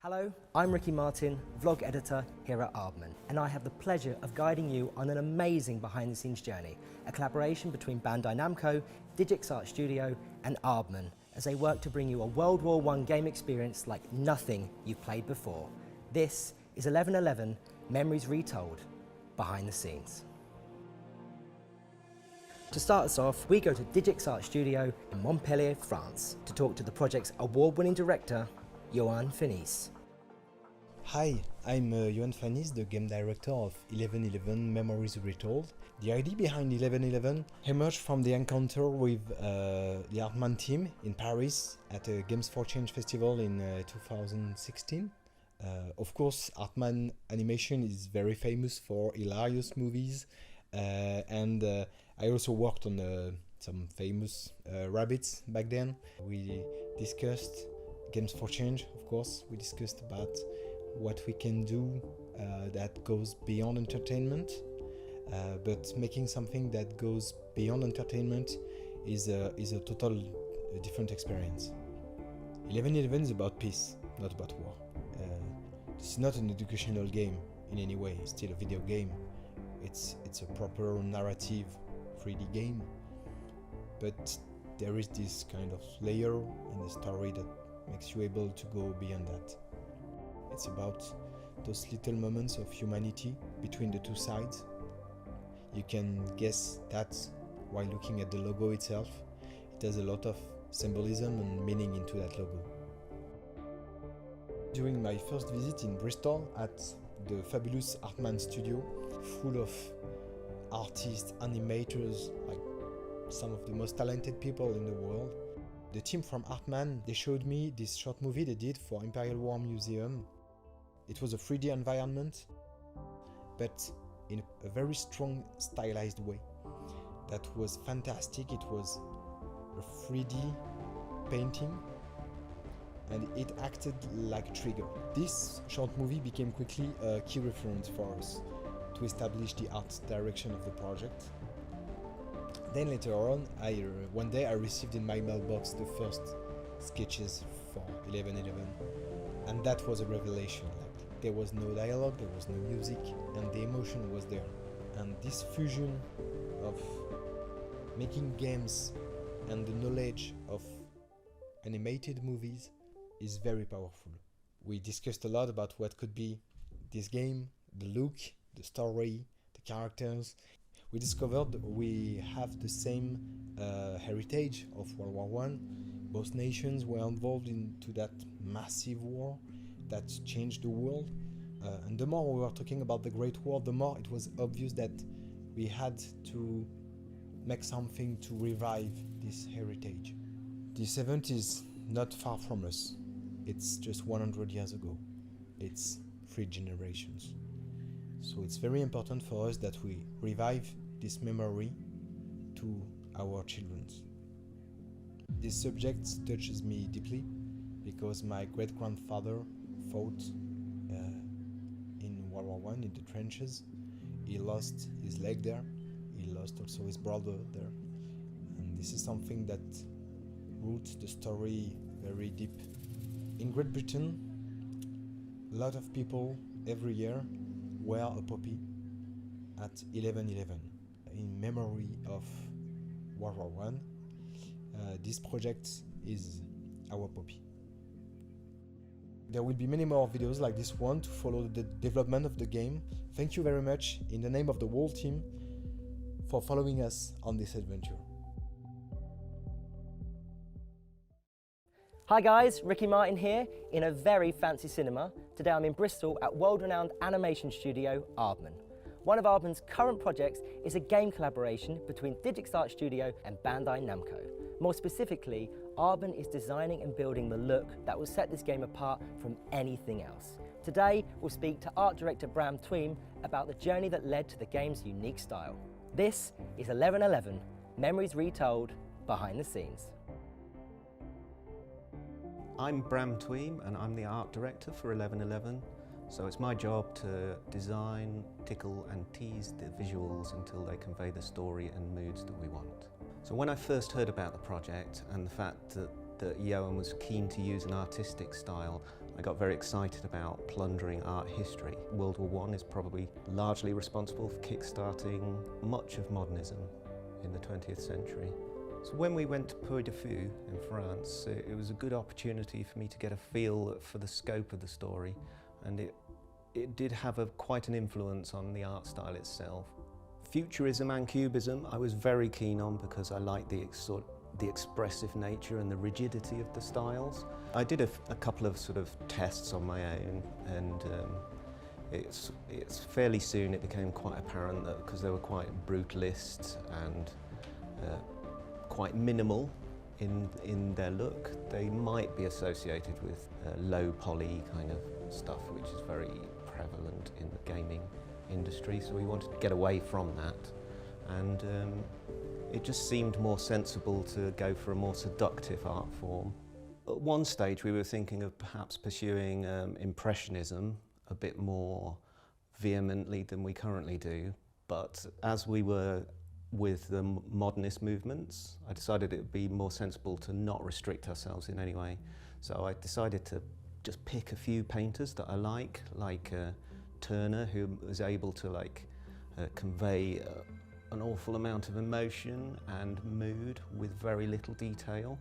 Hello, I'm Ricky Martin, vlog editor here at Aardman, and I have the pleasure of guiding you on an amazing behind-the-scenes journey, a collaboration between Bandai Namco, DigixArt Studio and Aardman, as they work to bring you a World War I game experience like nothing you've played before. This is 1111 Memories Retold, behind the scenes. To start us off, we go to DigixArt Studio in Montpellier, France, to talk to the project's award-winning director, Johan Finis. Hi, I'm Johan Finis, the game director of 1111 Memories Retold. The idea behind 1111 emerged from the encounter with the Aardman team in Paris at a Games for Change festival in 2016. Of course, Aardman Animation is very famous for hilarious movies, and I also worked on some famous rabbits back then. We discussed Games for Change, of course. We discussed about what we can do that goes beyond entertainment, but making something that goes beyond entertainment is a total different experience. 1111 is about peace, not about war. This is not an educational game in any way. It's still a video game. It's a proper narrative 3D game, but there is this kind of layer in the story that makes you able to go beyond that. It's about those little moments of humanity between the two sides. You can guess that while looking at the logo itself. It has a lot of symbolism and meaning into that logo. During my first visit in Bristol at the fabulous Aardman studio, full of artists, animators, like some of the most talented people in the world, the team from Aardman, they showed me this short movie they did for Imperial War Museum. It was a 3D environment, but in a very strong stylized way. That was fantastic. It was a 3D painting, and it acted like a trigger. This short movie became quickly a key reference for us to establish the art direction of the project. Then later on, one day I received in my mailbox the first sketches for 1111, and that was a revelation. Like, there was no dialogue, there was no music, and the emotion was there. And this fusion of making games and the knowledge of animated movies is very powerful. We discussed a lot about what could be this game, the look, the story, the characters. We discovered we have the same heritage of World War I. Both nations were involved into that massive war that changed the world. And the more we were talking about the Great War, the more it was obvious that we had to make something to revive this heritage. This event is not far from us. It's just 100 years ago. It's 3 generations. So it's very important for us that we revive this memory to our children. This subject touches me deeply because my great-grandfather fought in World War I in the trenches. He lost his leg there. He lost also his brother there. And this is something that roots the story very deep. In Great Britain, a lot of people every year wear a poppy at 1111 in memory of World War I. This project is our poppy. There will be many more videos like this one to follow the development of the game. Thank you very much in the name of the whole team for following us on this adventure. Hi guys, Ricky Martin here in a very fancy cinema. Today I'm in Bristol at world-renowned animation studio Aardman. One of Aardman's current projects is a game collaboration between DigixArt Studio and Bandai Namco. More specifically, Aardman is designing and building the look that will set this game apart from anything else. Today we'll speak to art director Bram Tweem about the journey that led to the game's unique style. This is 1111 Memories Retold, behind the scenes. I'm Bram Tweem and I'm the art director for 1111. So it's my job to design, tickle and tease the visuals until they convey the story and moods that we want. So when I first heard about the project and the fact that Johan was keen to use an artistic style, I got very excited about plundering art history. World War I is probably largely responsible for kickstarting much of modernism in the 20th century. So when we went to Puy de Fou in France, it was a good opportunity for me to get a feel for the scope of the story, and it did have quite an influence on the art style itself. Futurism and Cubism I was very keen on because I liked the expressive nature and the rigidity of the styles. I did a couple of sort of tests on my own, and it's fairly soon it became quite apparent that because they were quite brutalist and quite minimal in their look, they might be associated with low poly kind of stuff, which is very prevalent in the gaming industry. So we wanted to get away from that, and it just seemed more sensible to go for a more seductive art form. At one stage we were thinking of perhaps pursuing Impressionism a bit more vehemently than we currently do, but as we were with the modernist movements, I decided it would be more sensible to not restrict ourselves in any way. So I decided to just pick a few painters that I like Turner, who was able to convey an awful amount of emotion and mood with very little detail.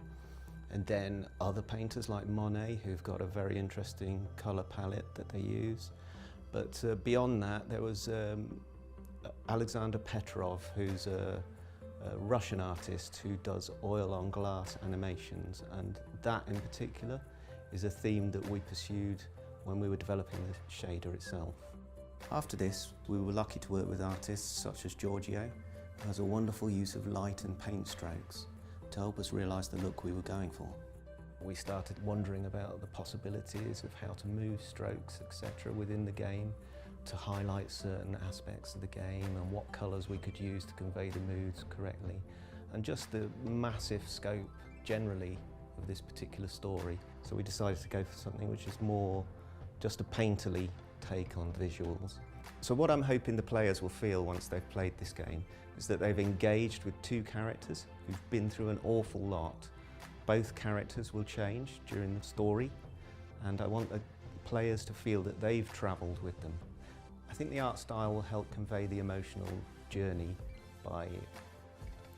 And then other painters like Monet, who've got a very interesting colour palette that they use. But beyond that, there was Alexander Petrov, who's a Russian artist who does oil on glass animations, and that in particular is a theme that we pursued when we were developing the shader itself. After this, we were lucky to work with artists such as Giorgio, who has a wonderful use of light and paint strokes to help us realise the look we were going for. We started wondering about the possibilities of how to move strokes, etc. within the game to highlight certain aspects of the game, and what colours we could use to convey the moods correctly, and just the massive scope generally of this particular story. So we decided to go for something which is more just a painterly take on visuals. So what I'm hoping the players will feel once they've played this game is that they've engaged with two characters who've been through an awful lot. Both characters will change during the story, and I want the players to feel that they've travelled with them. I think the art style will help convey the emotional journey by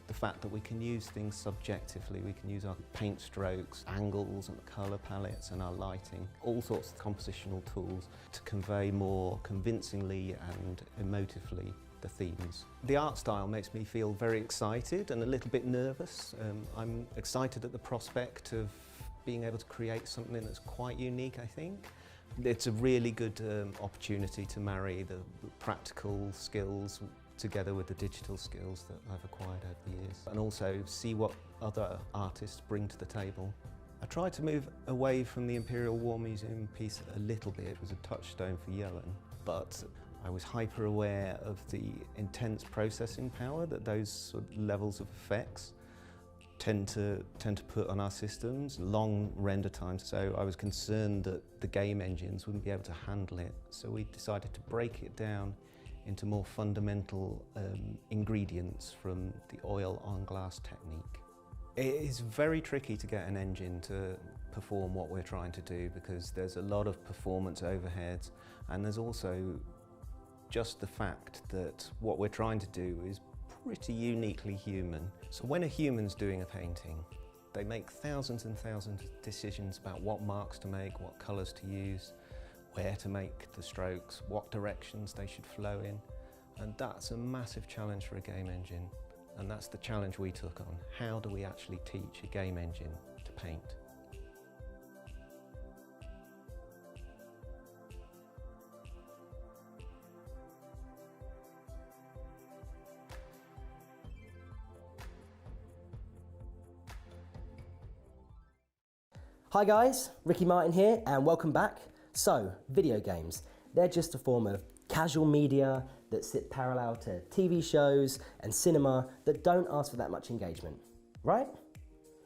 the fact that we can use things subjectively. We can use our paint strokes, angles and colour palettes and our lighting, all sorts of compositional tools to convey more convincingly and emotively the themes. The art style makes me feel very excited and a little bit nervous. I'm excited at the prospect of being able to create something that's quite unique, I think. It's a really good opportunity to marry the practical skills together with the digital skills that I've acquired over the years, and also see what other artists bring to the table. I tried to move away from the Imperial War Museum piece a little bit. It was a touchstone for Johan, but I was hyper aware of the intense processing power that those sort of levels of effects tend to put on our systems, long render times. So I was concerned that the game engines wouldn't be able to handle it. So we decided to break it down into more fundamental ingredients from the oil on glass technique. It is very tricky to get an engine to perform what we're trying to do, because there's a lot of performance overheads, and there's also just the fact that what we're trying to do is pretty uniquely human. So when a human's doing a painting, they make thousands and thousands of decisions about what marks to make, what colours to use, where to make the strokes, what directions they should flow in. And that's a massive challenge for a game engine. And that's the challenge we took on. How do we actually teach a game engine to paint? Hi guys, Ricky Martin here and welcome back. So, video games, they're just a form of casual media that sit parallel to TV shows and cinema that don't ask for that much engagement, right?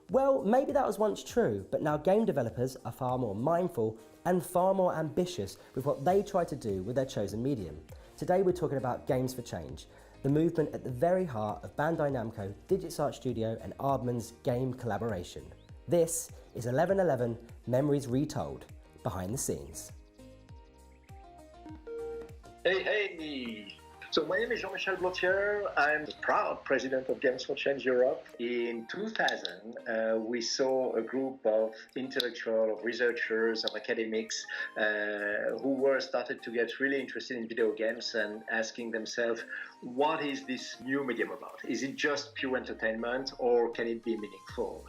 Well, maybe that was once true, but now game developers are far more mindful and far more ambitious with what they try to do with their chosen medium. Today we're talking about Games for Change, the movement at the very heart of Bandai Namco, DigixArt Studio and Aardman's game collaboration. This is 1111 Memories Retold. behind the scenes. Hey! So my name is Jean-Michel Blotier. I'm the proud president of Games for Change Europe. In 2000, we saw a group of intellectual, of researchers, of academics who were started to get really interested in video games and asking themselves, what is this new medium about? Is it just pure entertainment or can it be meaningful?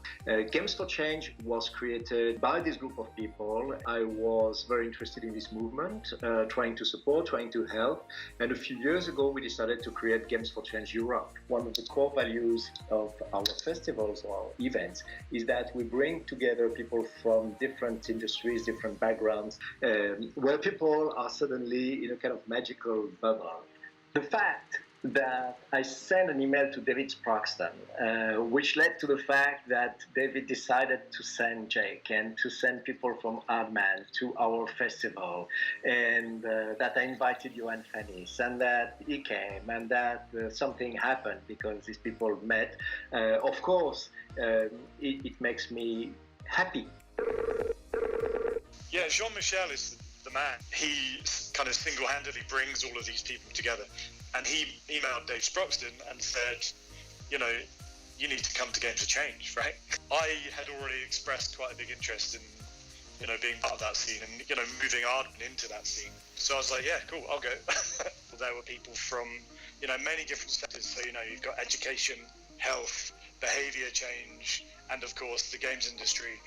Games for Change was created by this group of people. I was very interested in this movement, trying to support, trying to help. And a few years ago, we decided to create Games for Change Europe. One of the core values of our festivals or our events is that we bring together people from different industries, different backgrounds, where people are suddenly in a kind of magical bubble. The fact that I sent an email to David Sproxton, which led to the fact that David decided to send Jake and to send people from Aardman to our festival, and that I invited Johan Fannis, and that he came, and that something happened because these people met. Of course, it makes me happy. Yeah, Jean-Michel is the man. He kind of single-handedly brings all of these people together. And he emailed Dave Sproxton and said, you know, you need to come to Games for Change, right? I had already expressed quite a big interest in, you know, being part of that scene and, you know, moving Aardman into that scene. So I was like, yeah, cool, I'll go. There were people from, you know, many different sectors. So, you know, you've got education, health, behaviour change, and of course the games industry.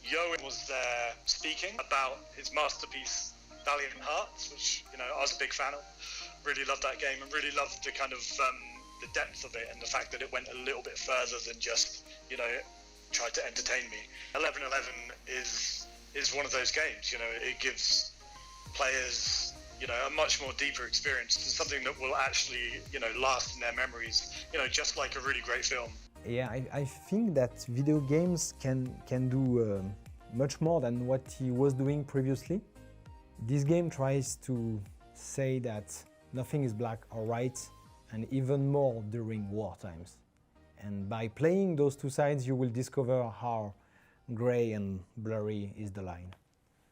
Johan was there speaking about his masterpiece, Valiant Hearts, which, you know, I was a big fan of. Really loved that game and really loved the kind of the depth of it and the fact that it went a little bit further than just, you know, tried to entertain me. 1111 is one of those games, you know, it gives players, you know, a much more deeper experience and something that will actually, you know, last in their memories, you know, just like a really great film. Yeah, I think that video games can do much more than what he was doing previously. This game tries to say that nothing is black or white, and even more during war times. And by playing those two sides, you will discover how gray and blurry is the line.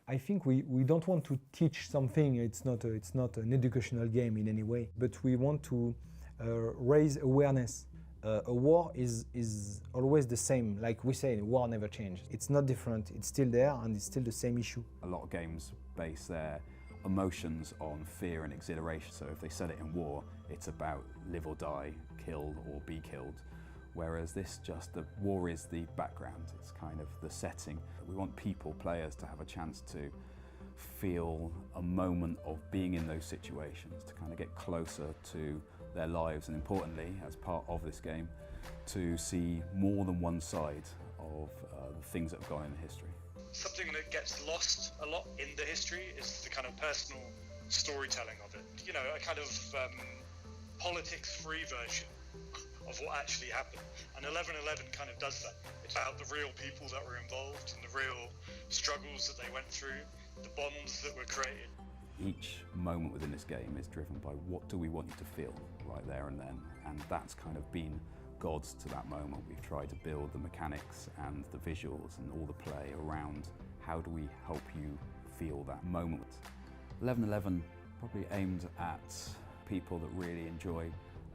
I think we don't want to teach something. It's not an educational game in any way, but we want to raise awareness. A war is always the same. Like we say, war never changed. It's not different. It's still there, and it's still the same issue. A lot of games base their emotions on fear and exhilaration. So if they set it in war, it's about live or die, kill or be killed. Whereas this the war is the background, it's kind of the setting. We want players to have a chance to feel a moment of being in those situations, to kind of get closer to their lives, and importantly, as part of this game, to see more than one side of the things that have gone in history. Something that gets lost a lot in the history is the kind of personal storytelling of it. You know, a kind of politics-free version of what actually happened. And 1111 kind of does that. It's about the real people that were involved and the real struggles that they went through, the bonds that were created. Each moment within this game is driven by what do we want you to feel right there and then. And that's kind of been gods to that moment. We've tried to build the mechanics and the visuals and all the play around how do we help you feel that moment. 1111 probably aimed at people that really enjoy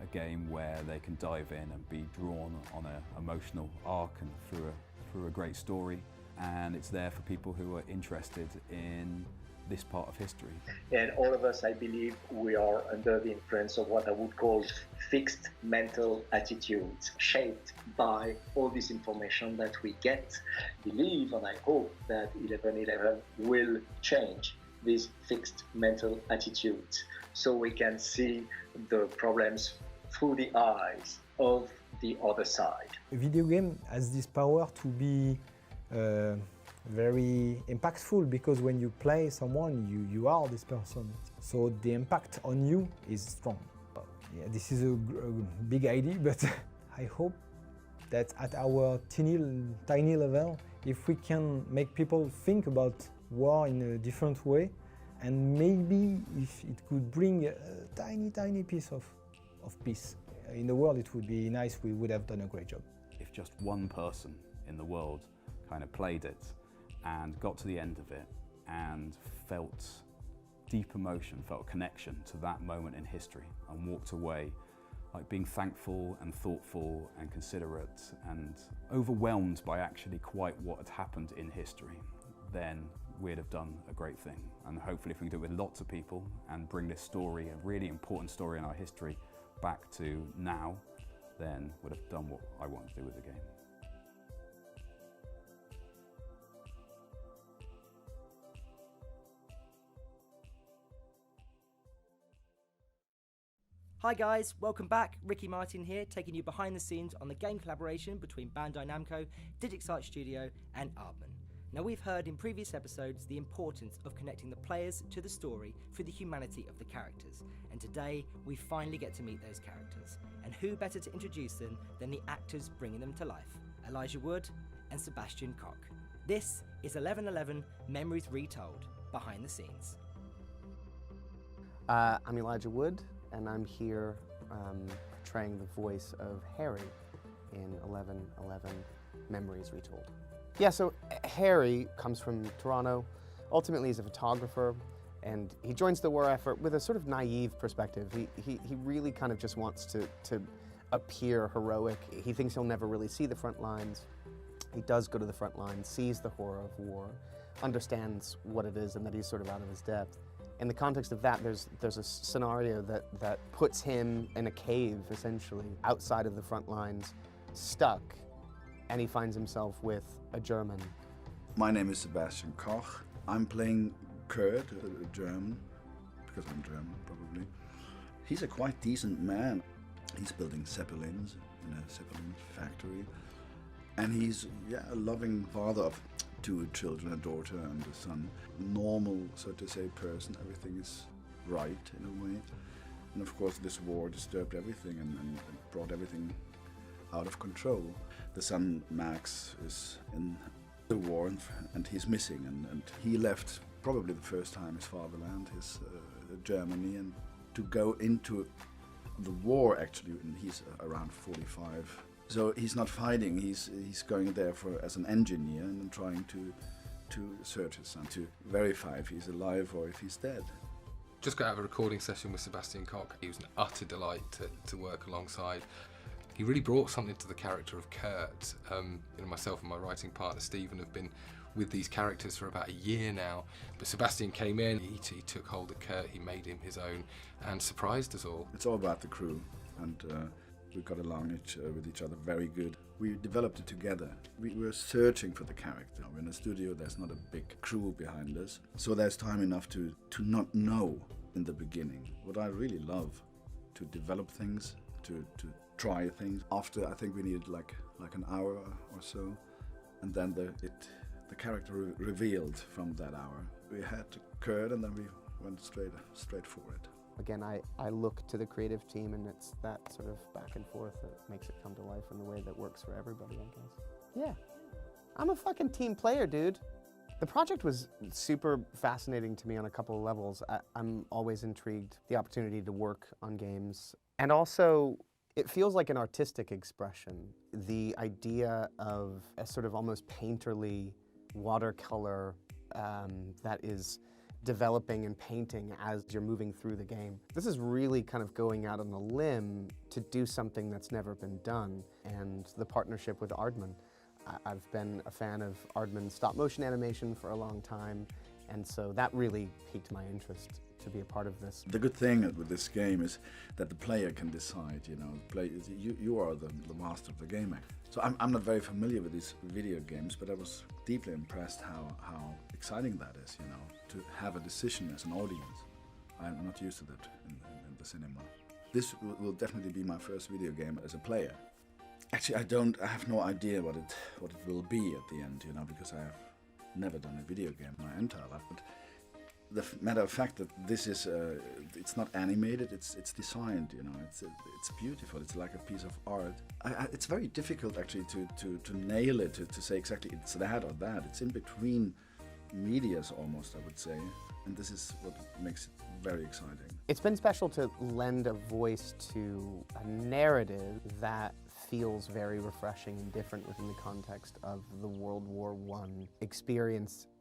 a game where they can dive in and be drawn on an emotional arc and through a great story, and it's there for people who are interested in this part of history. And all of us, I believe, we are under the influence of what I would call fixed mental attitudes, shaped by all this information that we get. Believe, and I hope that 1111 will change these fixed mental attitudes so we can see the problems through the eyes of the other side. A video game has this power to be very impactful, because when you play someone, you are this person. So the impact on you is strong. Yeah, this is a big idea, but I hope that at our tiny level, if we can make people think about war in a different way, and maybe if it could bring a tiny piece of peace in the world, it would be nice. We would have done a great job. If just one person in the world kind of played it and got to the end of it and felt deep emotion, felt a connection to that moment in history, and walked away like being thankful and thoughtful and considerate and overwhelmed by actually quite what had happened in history, then we'd have done a great thing. And hopefully if we can do it with lots of people and bring this story, a really important story in our history, back to now, then we'd have done what I wanted to do with the game. Hi guys, welcome back. Ricky Martin here, taking you behind the scenes on the game collaboration between Bandai Namco, DigixArt Studio and Aardman. Now we've heard in previous episodes the importance of connecting the players to the story through the humanity of the characters, and today we finally get to meet those characters. And who better to introduce them than the actors bringing them to life, Elijah Wood and Sebastian Koch. This is 1111 Memories Retold, behind the scenes. I'm Elijah Wood, and I'm here portraying the voice of Harry in 1111 Memories Retold. Yeah, so Harry comes from Toronto. Ultimately, he's a photographer, and he joins the war effort with a sort of naive perspective. He really kind of just wants to appear heroic. He thinks he'll never really see the front lines. He does go to the front lines, sees the horror of war, understands what it is, and that he's sort of out of his depth. In the context of that, there's a scenario that puts him in a cave, essentially, outside of the front lines, stuck, and he finds himself with a German. My name is Sebastian Koch. I'm playing Kurt, a German, because I'm German, probably. He's a quite decent man. He's building Zeppelins in a Zeppelin factory, and he's a loving father of 2 children, a daughter and a son. Normal, so to say, person. Everything is right in a way. And of course this war disturbed everything and brought everything out of control. The son Max is in the war and he's missing, and he left probably the first time his fatherland, his Germany, and to go into the war actually, and he's around 45. So he's not fighting, he's going there as an engineer and trying to search his son, to verify if he's alive or if he's dead. Just got out of a recording session with Sebastian Koch. He was an utter delight to work alongside. He really brought something to the character of Kurt. Myself and my writing partner Stephen have been with these characters for about a year now, but Sebastian came in, he took hold of Kurt, he made him his own and surprised us all. It's all about the crew, and we got along with each other very good. We developed it together. We were searching for the character. We're in a studio, there's not a big crew behind us, so there's time enough to not know in the beginning. What I really love, to develop things, to try things. After, I think we needed like an hour or so, and then the character revealed from that hour. We had Kurt, and then we went straight for it. Again, I look to the creative team, and it's that sort of back and forth that makes it come to life in the way that works for everybody, I guess. Yeah, I'm a fucking team player, dude. The project was super fascinating to me on a couple of levels. I'm always intrigued, the opportunity to work on games. And also, it feels like an artistic expression. The idea of a sort of almost painterly watercolor that is developing and painting as you're moving through the game. This is really kind of going out on a limb to do something that's never been done, and the partnership with Aardman. I've been a fan of Aardman's stop motion animation for a long time, and so that really piqued my interest to be a part of this. The good thing with this game is that the player can decide, you are the master of the game. So I'm not very familiar with these video games, but I was deeply impressed how exciting that is, to have a decision as an audience. I'm not used to that in the cinema. This will definitely be my first video game as a player. Actually, I have no idea what it will be at the end, because I have never done a video game my entire life. But the matter of fact that this is, it's not animated, it's designed, it's beautiful, it's like a piece of art. It's very difficult actually to nail it, to say exactly it's that or that. It's in between medias almost, I would say, and this is what makes it very exciting. It's been special to lend a voice to a narrative that feels very refreshing and different within the context of the World War I experience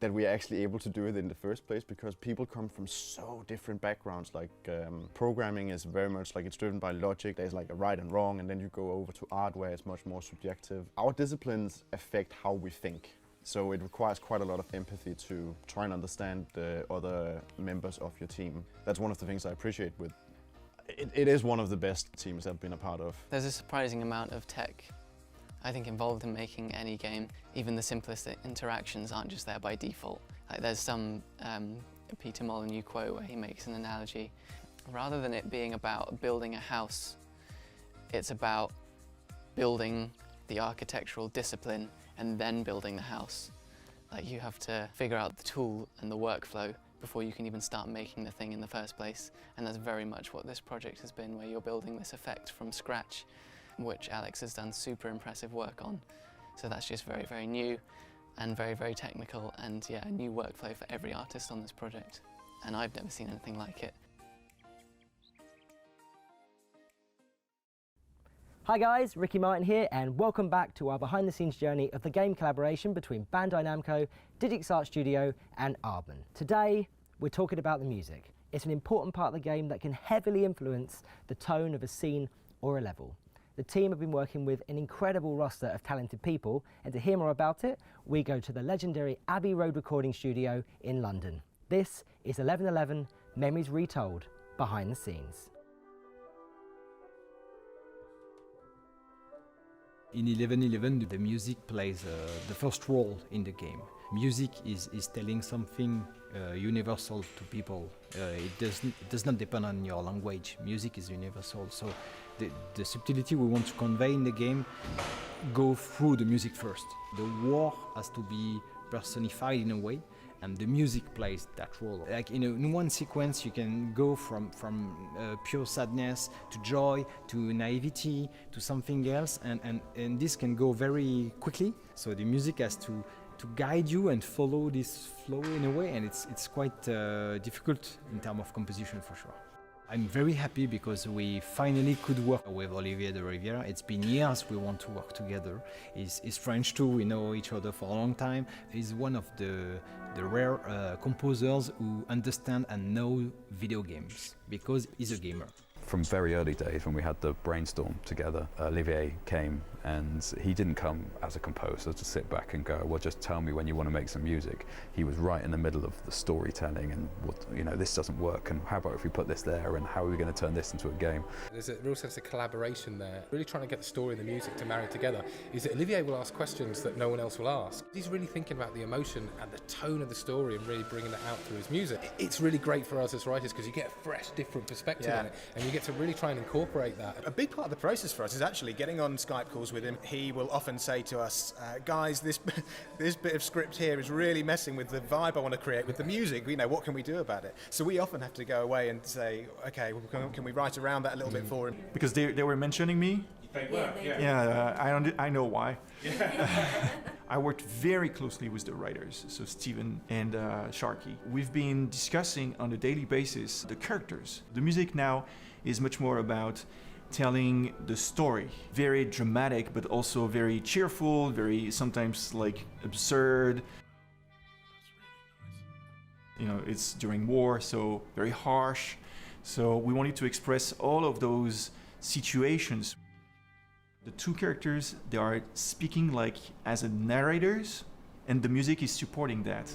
that we are actually able to do it in the first place, because people come from so different backgrounds. Like programming is very much like it's driven by logic. There's like a right and wrong, and then you go over to art where it's much more subjective. Our disciplines affect how we think. So it requires quite a lot of empathy to try and understand the other members of your team. That's one of the things I appreciate with it is one of the best teams I've been a part of. There's a surprising amount of tech, I think, involved in making any game. Even the simplest interactions aren't just there by default. Like there's some Peter Molyneux quote where he makes an analogy. Rather than it being about building a house, it's about building the architectural discipline and then building the house. Like you have to figure out the tool and the workflow before you can even start making the thing in the first place. And that's very much what this project has been, where you're building this effect from scratch, which Alex has done super impressive work on. So that's just very, very new and very, very technical, and yeah, a new workflow for every artist on this project. And I've never seen anything like it. Hi guys, Ricky Martin here, and welcome back to our behind the scenes journey of the game collaboration between Bandai Namco, DigixArt Studio and Aardman. Today, we're talking about the music. It's an important part of the game that can heavily influence the tone of a scene or a level. The team have been working with an incredible roster of talented people, and to hear more about it, we go to the legendary Abbey Road recording studio in London. This is 1111 Memories Retold, behind the scenes. In 1111, the music plays the first role in the game. Music is telling something universal to people. It does not depend on your language. Music is universal. So the subtlety we want to convey in the game go through the music first. The war has to be personified in a way, and the music plays that role. Like in one sequence, you can go from pure sadness to joy to naivety to something else, and this can go very quickly. So the music has to guide you and follow this flow in a way, and it's quite difficult in terms of composition for sure. I'm very happy because we finally could work with Olivier Deriviere. It's been years we want to work together. He's French too, we know each other for a long time. He's one of the rare composers who understand and know video games because he's a gamer. From very early days when we had the brainstorm together, Olivier came, and he didn't come as a composer to sit back and go, well, just tell me when you want to make some music. He was right in the middle of the storytelling and what, this doesn't work, and how about if we put this there, and how are we going to turn this into a game? There's a real sense of collaboration there, really trying to get the story and the music to marry together. Is that Olivier will ask questions that no one else will ask. He's really thinking about the emotion and the tone of the story and really bringing it out through his music. It's really great for us as writers because you get a fresh, different perspective on it, and you get to really try and incorporate that. A big part of the process for us is actually getting on Skype calls with him. He will often say to us, guys, this bit of script here is really messing with the vibe I want to create with the music. What can we do about it? So we often have to go away and say, okay, well, can we write around that a little bit for him? Because they were mentioning me. I know why. I worked very closely with the writers, so Steven and Sharky. We've been discussing on a daily basis the characters. The music now is much more about telling the story. Very dramatic, but also very cheerful, very sometimes like absurd. It's during war, so very harsh. So we wanted to express all of those situations. The two characters, they are speaking like as narrators, and the music is supporting that.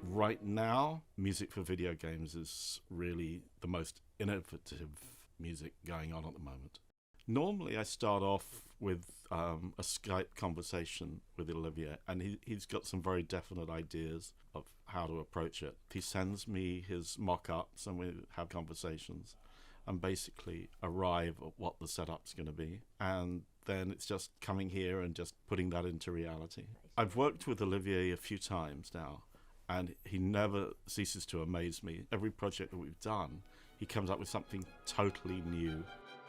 Right now, music for video games is really the most innovative music going on at the moment. Normally I start off with a Skype conversation with Olivier, and he's got some very definite ideas of how to approach it. He sends me his mock-ups and we have conversations and basically arrive at what the setup's going to be, and then it's just coming here and just putting that into reality. I've worked with Olivier a few times now, and he never ceases to amaze me. Every project that we've done, he comes up with something totally new.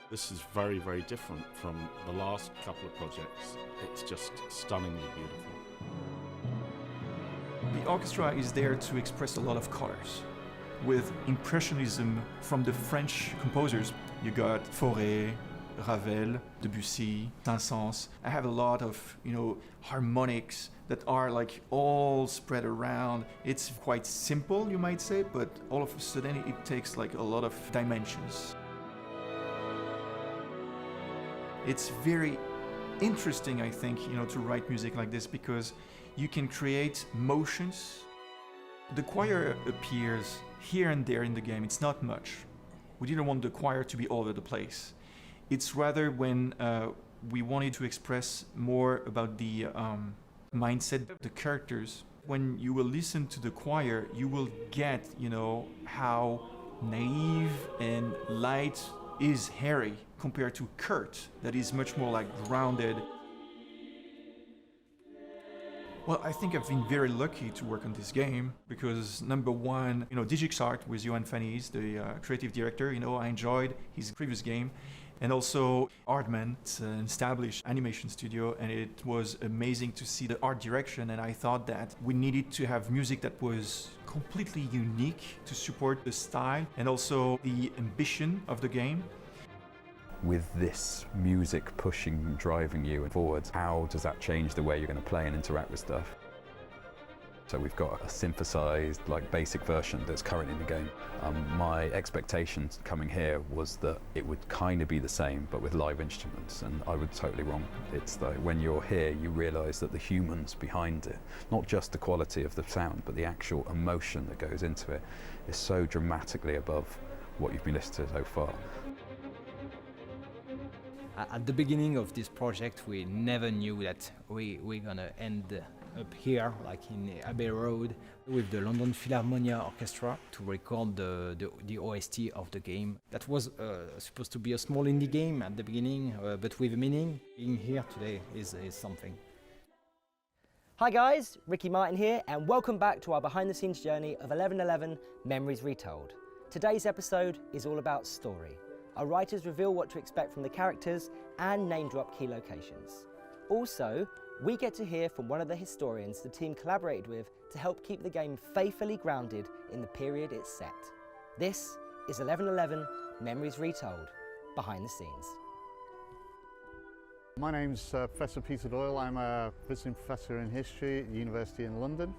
This is very, very different from the last couple of projects. It's just stunningly beautiful. The orchestra is there to express a lot of colors. With Impressionism from the French composers, you got Fauré, Ravel, Debussy, Saint-Saëns. I have a lot of, harmonics that are like all spread around. It's quite simple, you might say, but all of a sudden it takes like a lot of dimensions. It's very interesting, I think, to write music like this because you can create motions. The choir appears here and there in the game. It's not much. We didn't want the choir to be all over the place. It's rather when we wanted to express more about the mindset of the characters. When you will listen to the choir, you will get, how naive and light is Harry compared to Kurt, that is much more like grounded. Well, I think I've been very lucky to work on this game because number one, DigixArt with Johan Fannies, the creative director, I enjoyed his previous game. And also Aardman, it's an established animation studio, and it was amazing to see the art direction. And I thought that we needed to have music that was completely unique to support the style and also the ambition of the game. With this music pushing, driving you forwards, how does that change the way you're going to play and interact with stuff? So we've got a synthesized, basic version that's currently in the game. My expectations coming here was that it would kind of be the same, but with live instruments, and I was totally wrong. It's like when you're here, you realize that the humans behind it, not just the quality of the sound, but the actual emotion that goes into it, is so dramatically above what you've been listening to so far. At the beginning of this project, we never knew that we're gonna end up here, like in Abbey Road, with the London Philharmonia Orchestra to record the OST of the game. That was supposed to be a small indie game at the beginning, but with meaning. Being here today is something. Hi guys, Ricky Martin here, and welcome back to our behind-the-scenes journey of 1111 Memories Retold. Today's episode is all about story. Our writers reveal what to expect from the characters and name-drop key locations. Also, we get to hear from one of the historians the team collaborated with to help keep the game faithfully grounded in the period it's set. This is 1111 Memories Retold, behind the scenes. My name's Professor Peter Doyle. I'm a visiting professor in history at the University in London.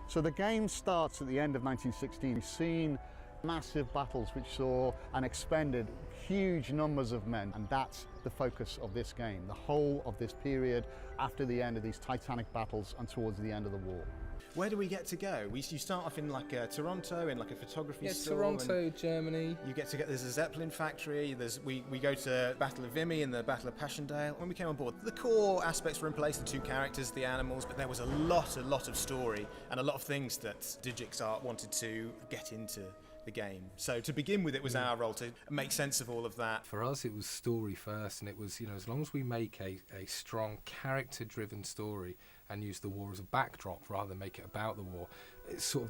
So the game starts at the end of 1916. We've seen massive battles which saw and expended huge numbers of men, and that's the focus of this game, the whole of this period after the end of these titanic battles and towards the end of the war. Where do we get to go? You start off in Toronto, in a photography store. Toronto, Germany. There's a Zeppelin factory, we go to Battle of Vimy and the Battle of Passchendaele. When we came on board, the core aspects were in place, the two characters, the animals, but there was a lot of story and a lot of things that DigixArt wanted to get into the game. So to begin with, it was our role to make sense of all of that. For us, it was story first, and it was, as long as we make a strong character-driven story and use the war as a backdrop rather than make it about the war,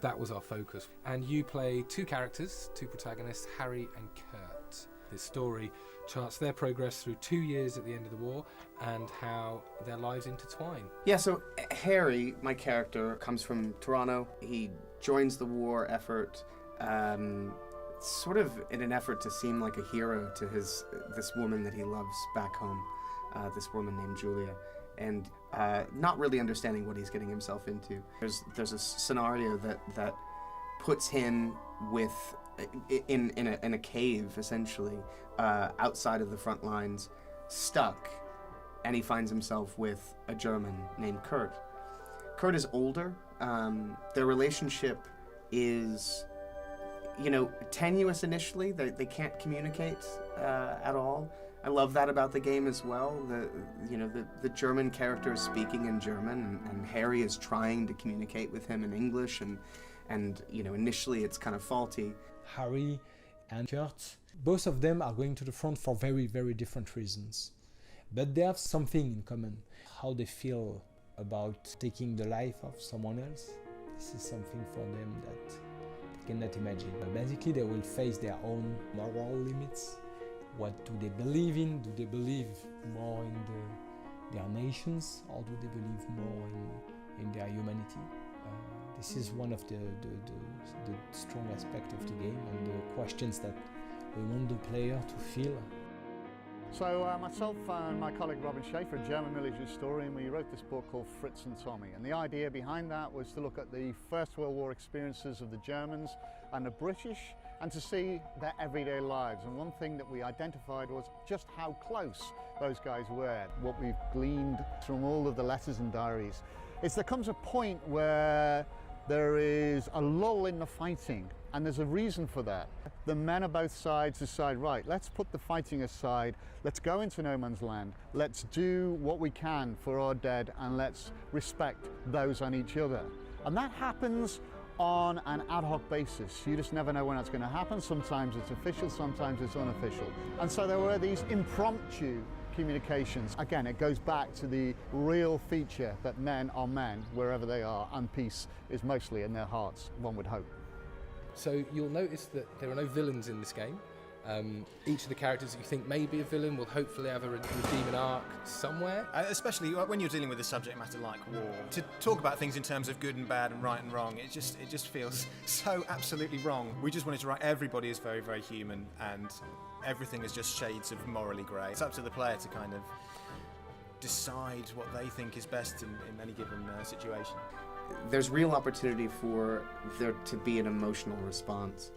that was our focus. And you play two characters, two protagonists, Harry and Kurt. This story charts their progress through 2 years at the end of the war and how their lives intertwine. Yeah, so Harry, my character, comes from Toronto. He joins the war effort sort of in an effort to seem like a hero to this woman that he loves back home, this woman named Julia, and not really understanding what he's getting himself into. There's a scenario that puts him in a cave, essentially, outside of the front lines, stuck, and he finds himself with a German named Kurt. Kurt is older. Their relationship is tenuous initially. They can't communicate at all. I love that about the game as well. The German character is speaking in German, and Harry is trying to communicate with him in English, and initially it's kind of faulty. Harry and Kurt, both of them are going to the front for very, very different reasons, but they have something in common: how they feel about taking the life of someone else. This is something for them that cannot imagine. Basically, they will face their own moral limits. What do they believe in? Do they believe more in their nations, or do they believe more in their humanity? This is one of the strong aspects of the game and the questions that we want the player to feel. So myself and my colleague Robin Schaefer, a German military historian, we wrote this book called Fritz and Tommy. And the idea behind that was to look at the First World War experiences of the Germans and the British and to see their everyday lives. And one thing that we identified was just how close those guys were. What we've gleaned from all of the letters and diaries is there comes a point where there is a lull in the fighting, and there's a reason for that. The men of both sides decide, right, let's put the fighting aside, let's go into no man's land, let's do what we can for our dead, and let's respect those on each other. And that happens on an ad hoc basis. You just never know when that's going to happen. Sometimes it's official, sometimes it's unofficial. And so there were these impromptu communications. Again, it goes back to the real feature that men are men wherever they are, and peace is mostly in their hearts, one would hope. So you'll notice that there are no villains in this game. Each of the characters that you think may be a villain will hopefully have a redeeming arc somewhere. Especially when you're dealing with a subject matter like war. To talk about things in terms of good and bad and right and wrong, it just feels so absolutely wrong. We just wanted to write everybody is very, very human, and everything is just shades of morally grey. It's up to the player to kind of decide what they think is best in any given situation. There's real opportunity for there to be an emotional response.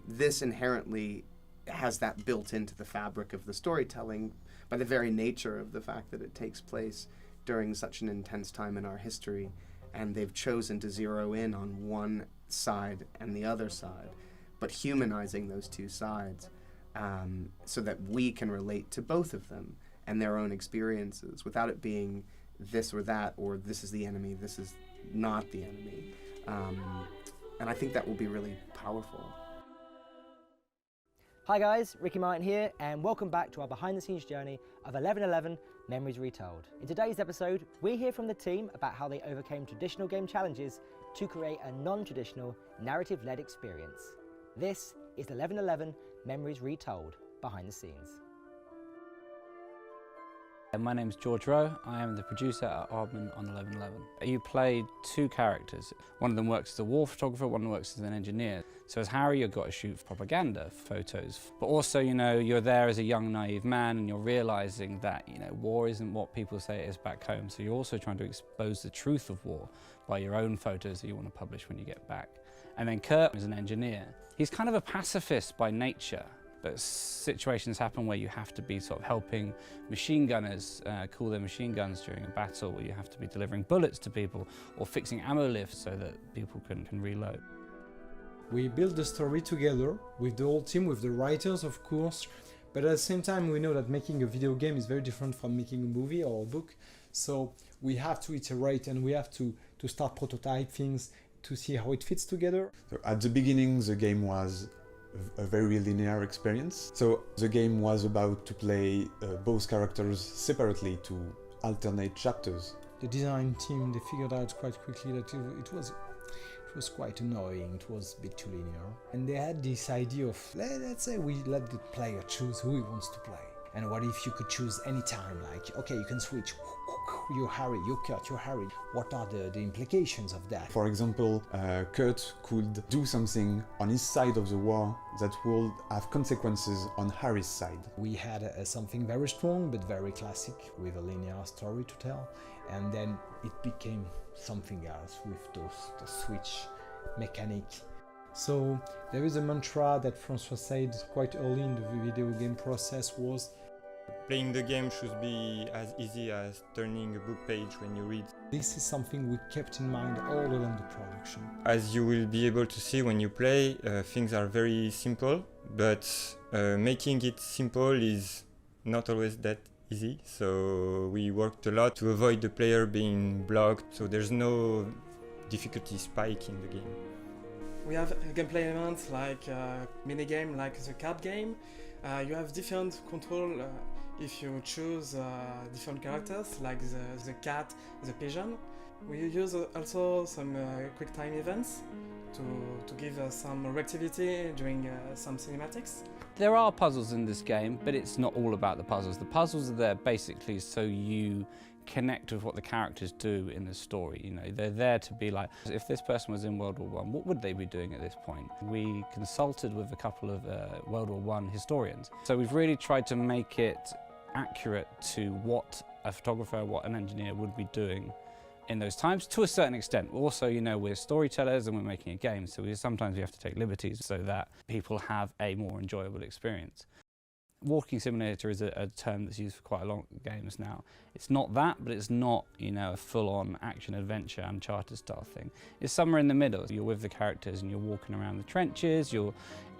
This inherently has that built into the fabric of the storytelling by the very nature of the fact that it takes place during such an intense time in our history, and they've chosen to zero in on one side and the other side, but humanizing those two sides so that we can relate to both of them and their own experiences without it being this or that, or this is the enemy, this is not the enemy. And I think that will be really powerful. Hi guys, Ricky Martin here, and welcome back to our behind-the-scenes journey of 1111 Memories Retold. In today's episode, we hear from the team about how they overcame traditional game challenges to create a non-traditional, narrative-led experience. This is 1111 Memories Retold, behind the scenes. My name's George Rowe. I am the producer at Aardman on 1111. You play two characters. One of them works as a war photographer, one works as an engineer. So as Harry, you've got to shoot propaganda photos. But also, you know, you're there as a young, naive man, and you're realizing that, you know, war isn't what people say it is back home. So you're also trying to expose the truth of war by your own photos that you want to publish when you get back. And then Kurt is an engineer. He's kind of a pacifist by nature. But situations happen where you have to be sort of helping machine gunners cool their machine guns during a battle, or you have to be delivering bullets to people, or fixing ammo lifts so that people can reload. We build the story together with the whole team, with the writers of course, but at the same time we know that making a video game is very different from making a movie or a book, so we have to iterate and we have to start prototype things to see how it fits together. So at the beginning the game was a very linear experience. So the game was about to play both characters separately to alternate chapters. The design team, they figured out quite quickly that it was quite annoying, it was a bit too linear. And they had this idea of, let's say we let the player choose who he wants to play. And what if you could choose any time, like, okay, you can switch, you're Harry, you're Kurt, you're Harry. What are the implications of that? For example, Kurt could do something on his side of the war that will have consequences on Harry's side. We had something very strong but very classic with a linear story to tell, and then it became something else with the switch mechanic. So there is a mantra that Francois said quite early in the video game process was, playing the game should be as easy as turning a book page when you read. This is something we kept in mind all along the production. As you will be able to see when you play, things are very simple, but making it simple is not always that easy. So we worked a lot to avoid the player being blocked, so there's no difficulty spike in the game. We have gameplay elements like minigame, like the card game. You have different control if you choose different characters, like the cat, the pigeon. We use also some quick time events to give some reactivity during some cinematics. There are puzzles in this game, but it's not all about the puzzles. The puzzles are there basically so you connect with what the characters do in the story. You know, they're there to be like, if this person was in World War I, what would they be doing at this point? We consulted with a couple of World War I historians. So we've really tried to make it accurate to what a photographer, what an engineer would be doing in those times, to a certain extent. Also, you know, we're storytellers and we're making a game, so sometimes we have to take liberties so that people have a more enjoyable experience. Walking simulator is a term that's used for quite a lot of games now. It's not that, but it's not, you know, a full-on action-adventure Uncharted style thing. It's somewhere in the middle. You're with the characters and you're walking around the trenches, you're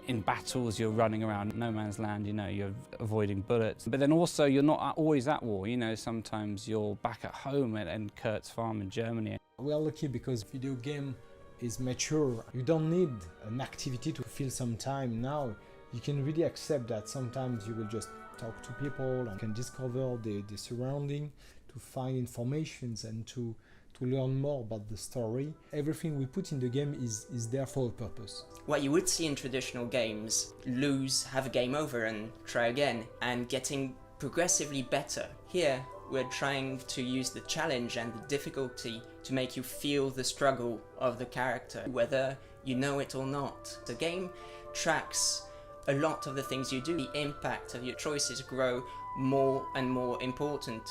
in battles, you're running around no man's land, you know, you're avoiding bullets. But then also you're not always at war, you know, sometimes you're back at home at Kurt's farm in Germany. We are lucky because video game is mature. You don't need an activity to fill some time now. You can really accept that sometimes you will just talk to people and can discover the surrounding, to find informations and to learn more about the story. Everything we put in the game is there for a purpose. What you would see in traditional games, lose, have a game over and try again, and getting progressively better. Here, we're trying to use the challenge and the difficulty to make you feel the struggle of the character, whether you know it or not. The game tracks a lot of the things you do. The impact of your choices grow more and more important.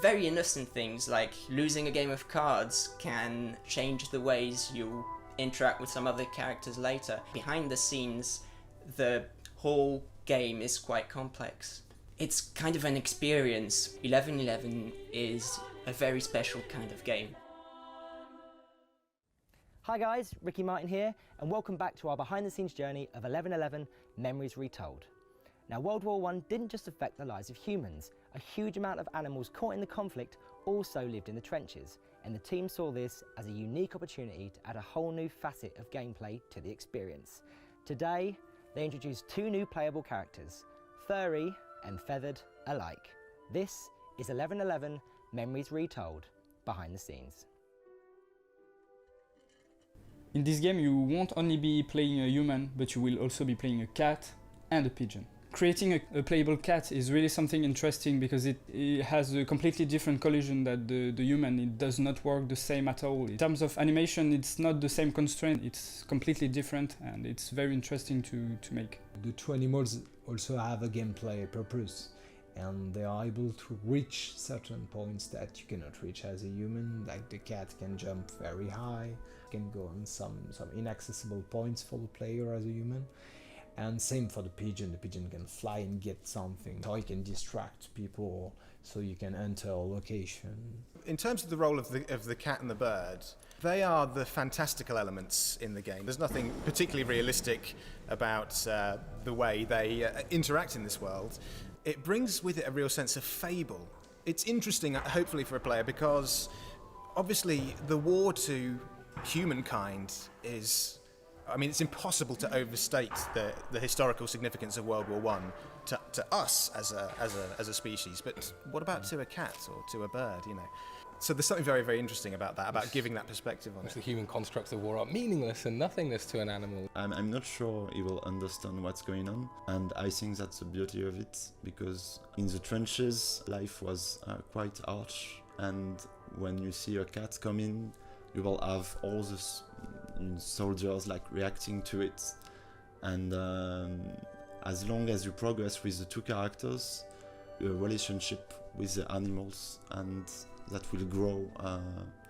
Very innocent things like losing a game of cards can change the ways you interact with some other characters later. Behind the scenes, the whole game is quite complex. It's kind of an experience. 1111 is a very special kind of game. Hi guys, Ricky Martin here, and welcome back to our behind-the-scenes journey of 1111 Memories Retold. Now, World War I didn't just affect the lives of humans. A huge amount of animals caught in the conflict also lived in the trenches, and the team saw this as a unique opportunity to add a whole new facet of gameplay to the experience. Today, they introduced two new playable characters, furry and feathered alike. This is 1111 Memories Retold, behind the scenes. In this game, you won't only be playing a human, but you will also be playing a cat and a pigeon. Creating a playable cat is really something interesting because it has a completely different collision than the human. It does not work the same at all. In terms of animation, it's not the same constraint. It's completely different and it's very interesting to make. The two animals also have a gameplay purpose, and they are able to reach certain points that you cannot reach as a human. Like the cat can jump very high, can go on some inaccessible points for the player as a human. And same for the pigeon can fly and get something, or you can distract people, so you can enter a location. In terms of the role of the cat and the bird, they are the fantastical elements in the game. There's nothing particularly realistic about the way they interact in this world. It brings with it a real sense of fable. It's interesting, hopefully for a player, because obviously the war to humankind is, I mean, it's impossible to overstate the historical significance of World War I to us as a species. But what about to a cat or to a bird, you know? So there's something very, very interesting about that, about giving that perspective on it. The human constructs of war are meaningless and nothingness to an animal. I'm not sure he will understand what's going on, and I think that's the beauty of it, because in the trenches life was quite harsh, and when you see a cat come in, you will have all the soldiers like reacting to it, and as long as you progress with the two characters, your relationship with the animals, and that will grow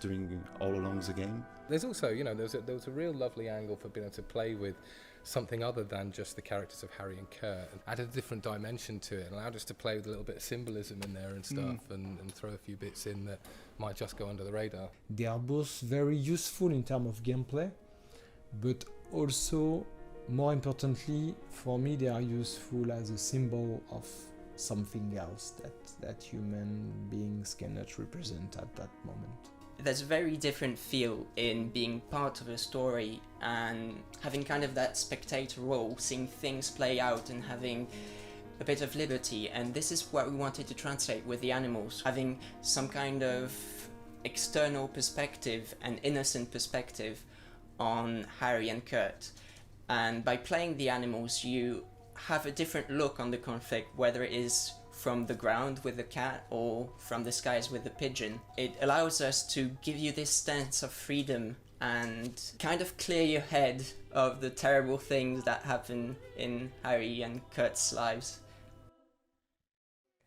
during all along the game. There's also, you know, there was a real lovely angle for being able to play with something other than just the characters of Harry and Kurt, and added a different dimension to it, and allowed us to play with a little bit of symbolism in there and stuff, and throw a few bits in that might just go under the radar. They are both very useful in terms of gameplay, but also, more importantly, for me, they are useful as a symbol of something else that human beings cannot represent at that moment. There's a very different feel in being part of a story and having kind of that spectator role, seeing things play out and having a bit of liberty, and this is what we wanted to translate with the animals, having some kind of external perspective, an innocent perspective on Harry and Kurt. And by playing the animals, you have a different look on the conflict, whether it is from the ground with the cat or from the skies with the pigeon. It allows us to give you this sense of freedom and kind of clear your head of the terrible things that happen in Harry and Kurt's lives.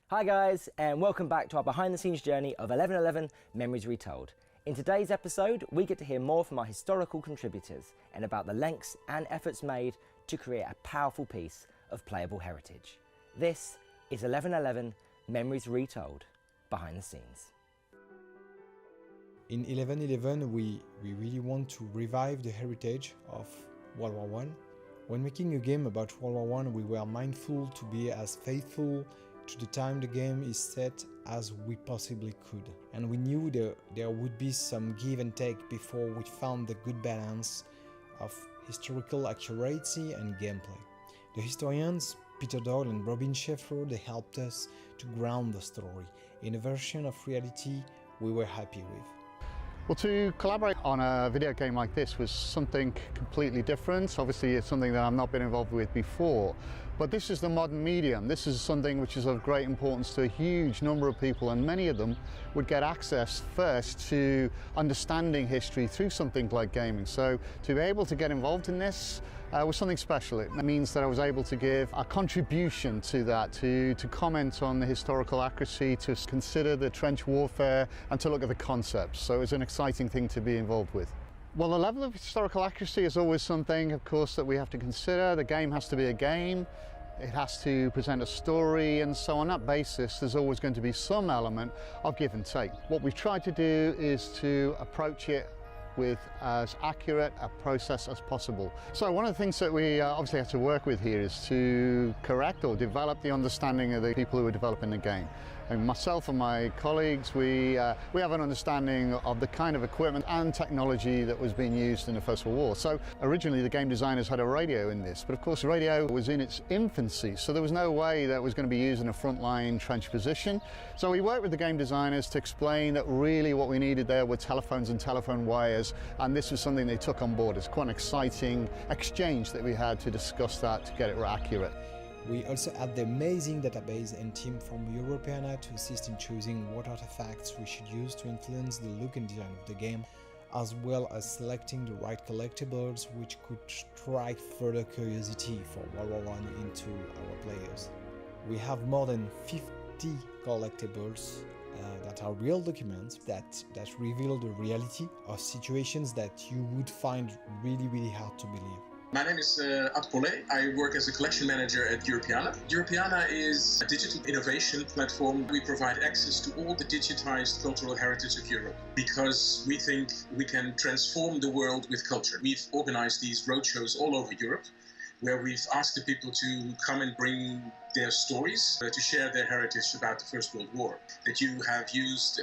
Hi guys, and welcome back to our behind the scenes journey of 1111 Memories Retold. In today's episode, we get to hear more from our historical contributors and about the lengths and efforts made to create a powerful piece of playable heritage. This is 1111 Memories Retold, behind the scenes. In 1111, we really want to revive the heritage of World War I. When making a game about World War I, we were mindful to be as faithful to the time the game is set as we possibly could. And we knew there would be some give and take before we found the good balance of historical accuracy and gameplay. The historians, Peter Doyle and Robin Schaeffer, they helped us to ground the story in a version of reality we were happy with. Well, to collaborate on a video game like this was something completely different. Obviously, it's something that I've not been involved with before. But this is the modern medium. This is something which is of great importance to a huge number of people, and many of them would get access first to understanding history through something like gaming. So to be able to get involved in this was something special. It means that I was able to give a contribution to that, to comment on the historical accuracy, to consider the trench warfare, and to look at the concepts. So it was an exciting thing to be involved with. Well, the level of historical accuracy is always something, of course, that we have to consider. The game has to be a game. It has to present a story, and so on that basis there's always going to be some element of give and take. What we've tried to do is to approach it with as accurate a process as possible. So one of the things that we obviously have to work with here is to correct or develop the understanding of the people who are developing the game. And myself and my colleagues, we have an understanding of the kind of equipment and technology that was being used in the First World War. So originally the game designers had a radio in this, but of course the radio was in its infancy, so there was no way that it was going to be used in a frontline trench position. So we worked with the game designers to explain that really what we needed there were telephones and telephone wires, and this was something they took on board. It's quite an exciting exchange that we had to discuss that to get it accurate. We also had the amazing database and team from Europeana to assist in choosing what artifacts we should use to influence the look and design of the game, as well as selecting the right collectibles which could strike further curiosity for World War I into our players. We have more than 50 collectibles that are real documents that reveal the reality of situations that you would find really hard to believe. My name is Ad Pollet. I work as a collection manager at Europeana. Europeana is a digital innovation platform. We provide access to all the digitized cultural heritage of Europe because we think we can transform the world with culture. We've organized these roadshows all over Europe where we've asked the people to come and bring their stories, to share their heritage about the First World War. That you have used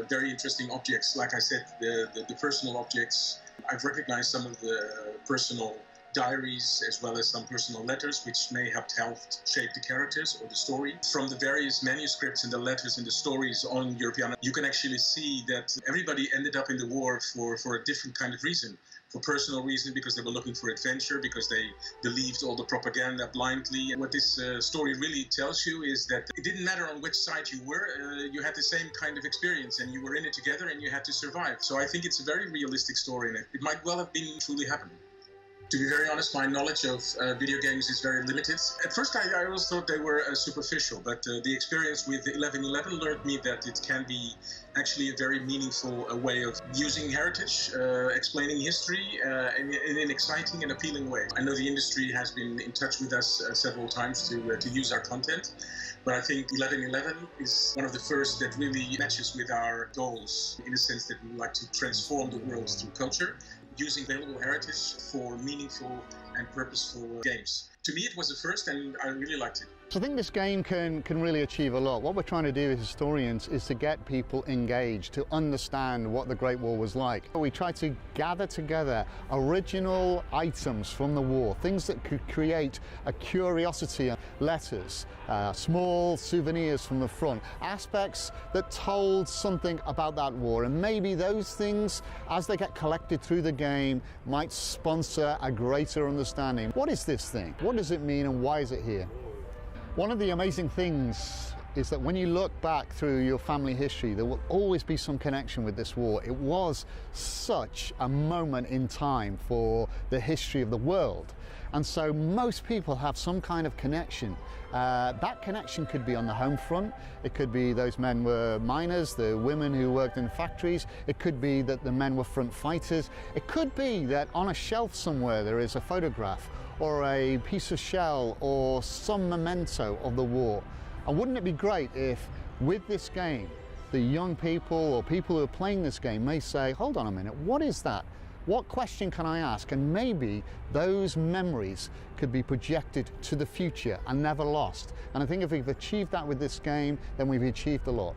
very interesting objects, like I said, the personal objects. I've recognized some of the personal diaries as well as some personal letters which may have helped shape the characters or the story. From the various manuscripts and the letters and the stories on Europeana, you can actually see that everybody ended up in the war for a different kind of reason. For personal reason, because they were looking for adventure, because they believed all the propaganda blindly. And what this story really tells you is that it didn't matter on which side you were, you had the same kind of experience and you were in it together and you had to survive. So I think it's a very realistic story and it might well have been truly happening. To be very honest, my knowledge of video games is very limited. At first, I always thought they were superficial, but the experience with 1111 learned me that it can be actually a very meaningful way of using heritage, explaining history in an exciting and appealing way. I know the industry has been in touch with us several times to use our content, but I think 1111 is one of the first that really matches with our goals in the sense that we would like to transform the world through culture, using available heritage for meaningful and purposeful games. To me, it was the first, and I really liked it. So I think this game can really achieve a lot. What we're trying to do as historians is to get people engaged, to understand what the Great War was like. We try to gather together original items from the war, things that could create a curiosity, letters, small souvenirs from the front, aspects that told something about that war. And maybe those things, as they get collected through the game, might sponsor a greater understanding. What is this thing? What does it mean and why is it here? One of the amazing things is that when you look back through your family history, there will always be some connection with this war. It was such a moment in time for the history of the world. And so most people have some kind of connection. That connection could be on the home front. It could be those men were miners, the women who worked in factories. It could be that the men were front fighters. It could be that on a shelf somewhere there is a photograph or a piece of shell or some memento of the war. And wouldn't it be great if with this game, the young people or people who are playing this game may say, hold on a minute, what is that? What question can I ask? And maybe those memories could be projected to the future and never lost. And I think if we've achieved that with this game, then we've achieved a lot.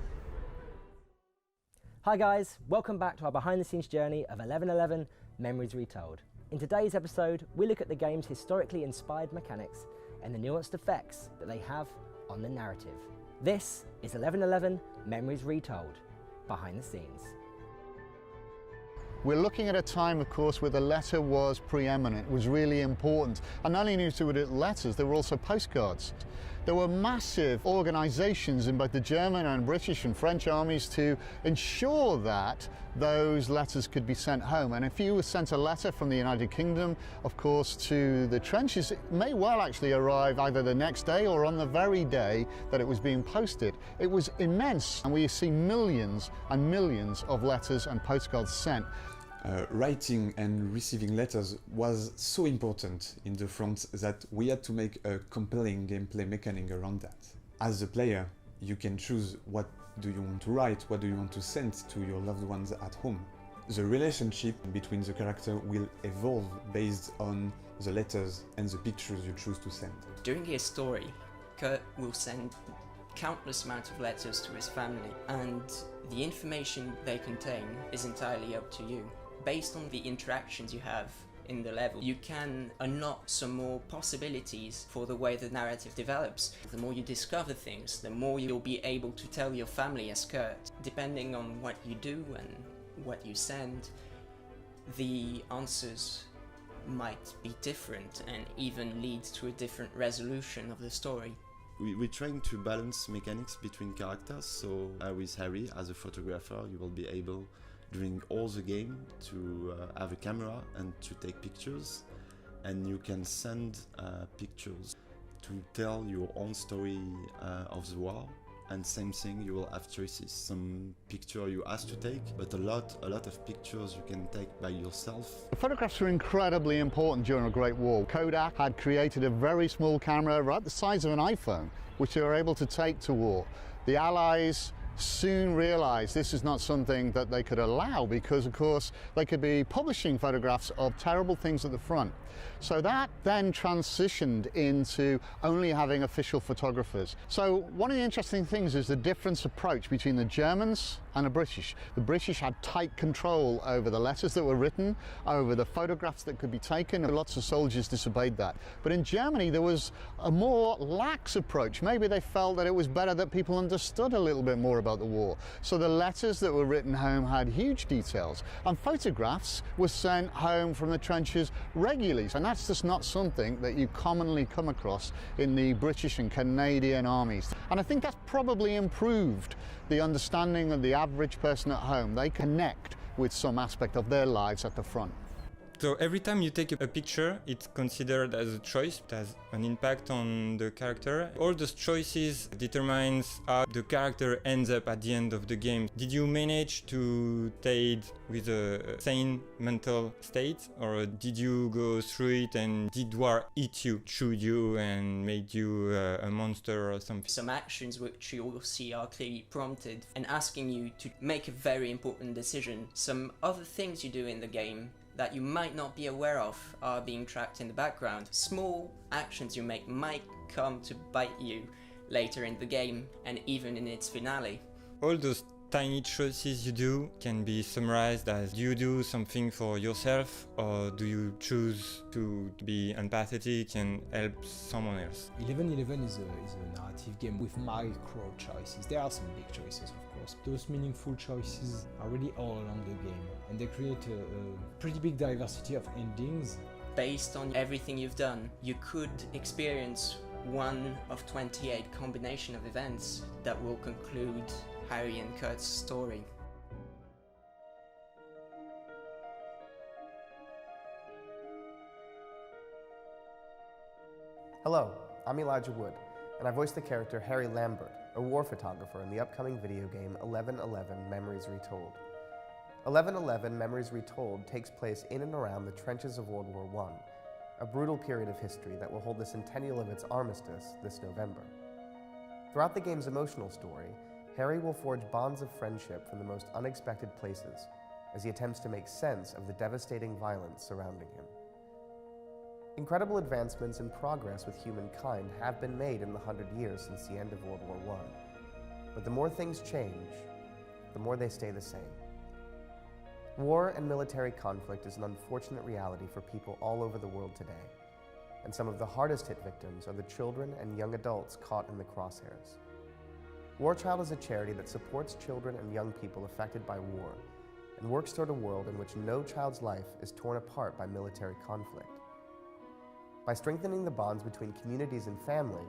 Hi guys, welcome back to our behind the scenes journey of 1111 Memories Retold. In today's episode, we look at the game's historically inspired mechanics and the nuanced effects that they have on the narrative. This is 1111 Memories Retold, behind the scenes. We're looking at a time, of course, where the letter was preeminent, was really important. And not only were it letters, there were also postcards. There were massive organizations in both the German and British and French armies to ensure that those letters could be sent home. And if you were sent a letter from the United Kingdom, of course, to the trenches, it may well actually arrive either the next day or on the very day that it was being posted. It was immense, and we see millions and millions of letters and postcards sent. Writing and receiving letters was so important in the front that we had to make a compelling gameplay mechanic around that. As a player, you can choose what do you want to write, what do you want to send to your loved ones at home. The relationship between the character will evolve based on the letters and the pictures you choose to send. During his story, Kurt will send countless amounts of letters to his family, and the information they contain is entirely up to you. Based on the interactions you have in the level, you can unlock some more possibilities for the way the narrative develops. The more you discover things, the more you'll be able to tell your family as Kurt. Depending on what you do and what you send, the answers might be different and even lead to a different resolution of the story. We're trying to balance mechanics between characters, so with Harry as a photographer, you will be able during all the game to have a camera and to take pictures, and you can send pictures to tell your own story of the war. And same thing, you will have choices. Some picture you ask to take, but a lot of pictures you can take by yourself. The photographs were incredibly important during the Great War. Kodak had created a very small camera right the size of an iPhone, which they were able to take to war. The Allies soon realized this is not something that they could allow, because of course they could be publishing photographs of terrible things at the front. So that then transitioned into only having official photographers. So one of the interesting things is the different approach between the Germans and the British. The British had tight control over the letters that were written, over the photographs that could be taken, and lots of soldiers disobeyed that. But in Germany there was a more lax approach. Maybe they felt that it was better that people understood a little bit more about the war. So the letters that were written home had huge details, and photographs were sent home from the trenches regularly. And that's just not something that you commonly come across in the British and Canadian armies. And I think that's probably improved the understanding of the average person at home. They connect with some aspect of their lives at the front. So every time you take a picture, it's considered as a choice. It has an impact on the character. All those choices determines how the character ends up at the end of the game. Did you manage to stay with a sane mental state, or did you go through it and did war eat you, chewed you, and made you a monster or something? Some actions which you will see are clearly prompted and asking you to make a very important decision. Some other things you do in the game that you might not be aware of are being tracked in the background. Small actions you make might come to bite you later in the game and even in its finale. All those tiny choices you do can be summarized as: do you do something for yourself, or do you choose to be empathetic and help someone else? 1111 is a narrative game with micro choices. There are some big choices, of course. Those meaningful choices are really all along the game, and they create a pretty big diversity of endings. Based on everything you've done, you could experience one of 28 combination of events that will conclude Harry and Kurt's story. Hello, I'm Elijah Wood, and I voice the character Harry Lambert, a war photographer in the upcoming video game 1111 Memories Retold. 1111 Memories Retold takes place in and around the trenches of World War I, a brutal period of history that will hold the centennial of its armistice this November. Throughout the game's emotional story, Harry will forge bonds of friendship from the most unexpected places as he attempts to make sense of the devastating violence surrounding him. Incredible advancements and progress with humankind have been made in the 100 years since the end of World War I. But the more things change, the more they stay the same. War and military conflict is an unfortunate reality for people all over the world today, and some of the hardest hit victims are the children and young adults caught in the crosshairs. War Child is a charity that supports children and young people affected by war and works toward a world in which no child's life is torn apart by military conflict. By strengthening the bonds between communities and family,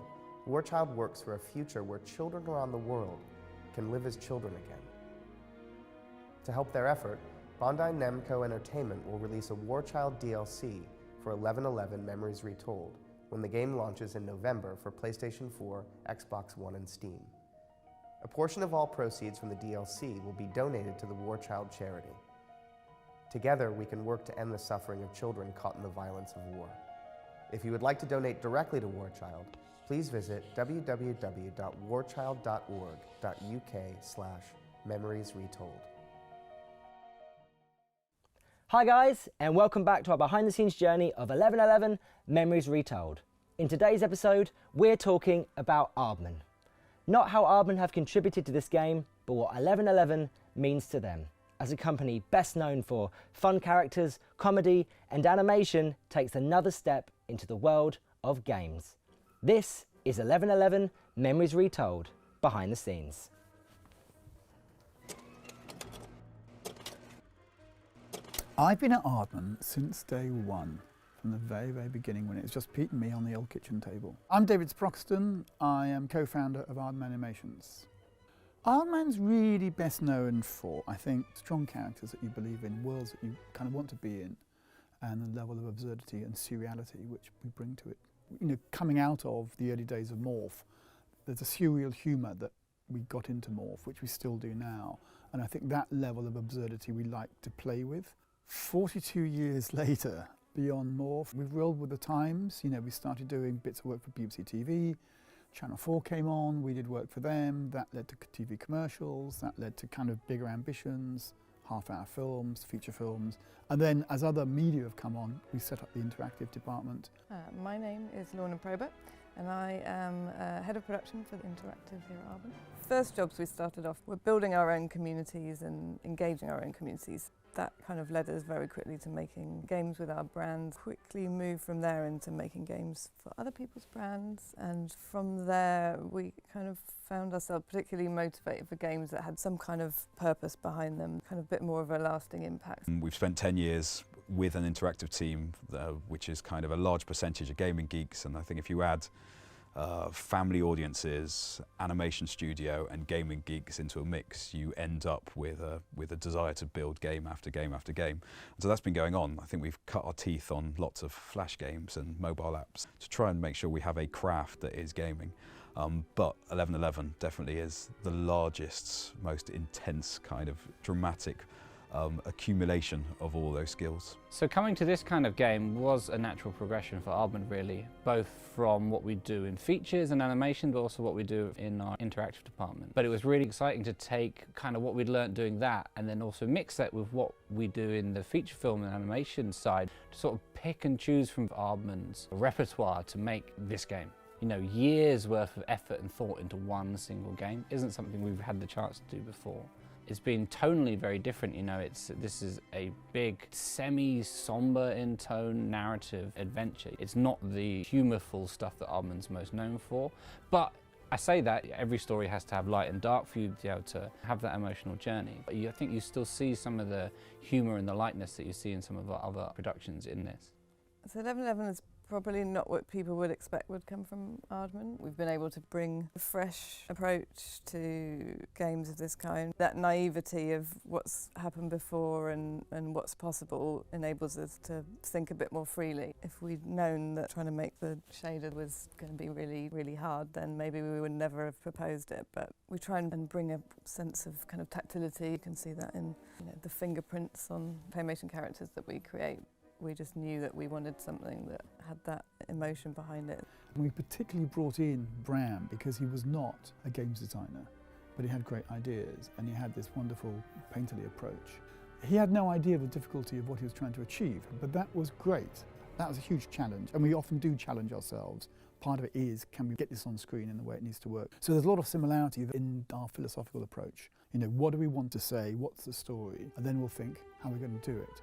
War Child works for a future where children around the world can live as children again. To help their effort, Bandai Namco Entertainment will release a War Child DLC for 1111 Memories Retold when the game launches in November for PlayStation 4, Xbox One, and Steam. A portion of all proceeds from the DLC will be donated to the War Child charity. Together, we can work to end the suffering of children caught in the violence of war. If you would like to donate directly to War Child, please visit www.warchild.org.uk/memoriesretold. Hi guys, and welcome back to our behind the scenes journey of 1111 Memories Retold. In today's episode, we're talking about Aardman. Not how Aardman have contributed to this game, but what 1111 means to them, as a company best known for fun characters, comedy, and animation takes another step into the world of games. This is 1111 Memories Retold, behind the scenes. I've been at Aardman since day one, from the very, very beginning when it was just Pete and me on the old kitchen table. I'm David Sproxton. I am co-founder of Aardman Animations. Aardman's really best known for, I think, strong characters that you believe in, worlds that you kind of want to be in, and the level of absurdity and surreality which we bring to it. You know, coming out of the early days of Morph, there's a surreal humour that we got into Morph, which we still do now, and I think that level of absurdity we like to play with. 42 years later, beyond Morph, we've rolled with the times. You know, we started doing bits of work for BBC TV, Channel 4 came on, we did work for them, that led to TV commercials, that led to kind of bigger ambitions, half-hour films, feature films, and then as other media have come on, we set up the interactive department. My name is Lorna Probert, and I am head of production for the interactive here at Aardman. First jobs we started off were building our own communities and engaging our own communities. That kind of led us very quickly to making games with our brand. Quickly moved from there into making games for other people's brands, and from there we kind of found ourselves particularly motivated for games that had some kind of purpose behind them, kind of a bit more of a lasting impact. We've spent 10 years with an interactive team, which is kind of a large percentage of gaming geeks, and I think if you add family audiences, animation studio and gaming geeks into a mix, you end up with a desire to build game after game after game. And so that's been going on. I think we've cut our teeth on lots of flash games and mobile apps to try and make sure we have a craft that is gaming. But 1111 definitely is the largest, most intense kind of dramatic accumulation of all those skills. So coming to this kind of game was a natural progression for Aardman really, both from what we do in features and animation, but also what we do in our interactive department. But it was really exciting to take kind of what we'd learnt doing that and then also mix that with what we do in the feature film and animation side to sort of pick and choose from Aardman's repertoire to make this game. You know, years worth of effort and thought into one single game isn't something we've had the chance to do before. It's been tonally very different, you know, this is a big, semi-somber in tone narrative adventure. It's not the humourful stuff that Aardman's most known for, but I say that every story has to have light and dark for you to be able to have that emotional journey. But I think you still see some of the humour and the lightness that you see in some of our other productions in this. So 1111 has probably not what people would expect would come from Aardman. We've been able to bring a fresh approach to games of this kind. That naivety of what's happened before and what's possible enables us to think a bit more freely. If we'd known that trying to make the shader was going to be really, really hard, then maybe we would never have proposed it. But we try and bring a sense of kind of tactility. You can see that in the fingerprints on claymation characters that we create. We just knew that we wanted something that had that emotion behind it. We particularly brought in Bram because he was not a games designer, but he had great ideas and he had this wonderful painterly approach. He had no idea of the difficulty of what he was trying to achieve, but that was great. That was a huge challenge, and we often do challenge ourselves. Part of it is, can we get this on screen in the way it needs to work? So there's a lot of similarity in our philosophical approach. What do we want to say? What's the story? And then we'll think, how are we going to do it?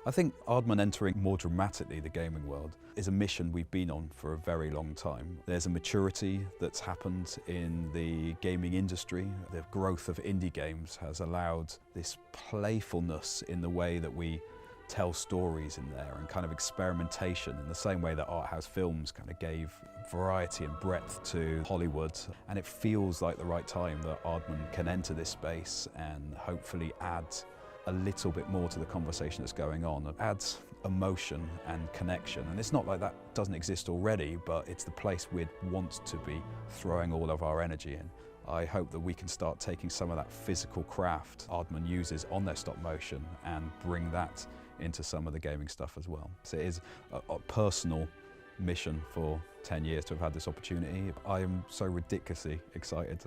I think Aardman entering more dramatically the gaming world is a mission we've been on for a very long time. There's a maturity that's happened in the gaming industry. The growth of indie games has allowed this playfulness in the way that we tell stories in there, and kind of experimentation in the same way that art house films kind of gave variety and breadth to Hollywood. And it feels like the right time that Aardman can enter this space and hopefully add a little bit more to the conversation that's going on. It adds emotion and connection, and it's not like that doesn't exist already, but it's the place we'd want to be throwing all of our energy in. I hope that we can start taking some of that physical craft Aardman uses on their stop motion and bring that into some of the gaming stuff as well. So it is a personal mission for 10 years to have had this opportunity. I am so ridiculously excited.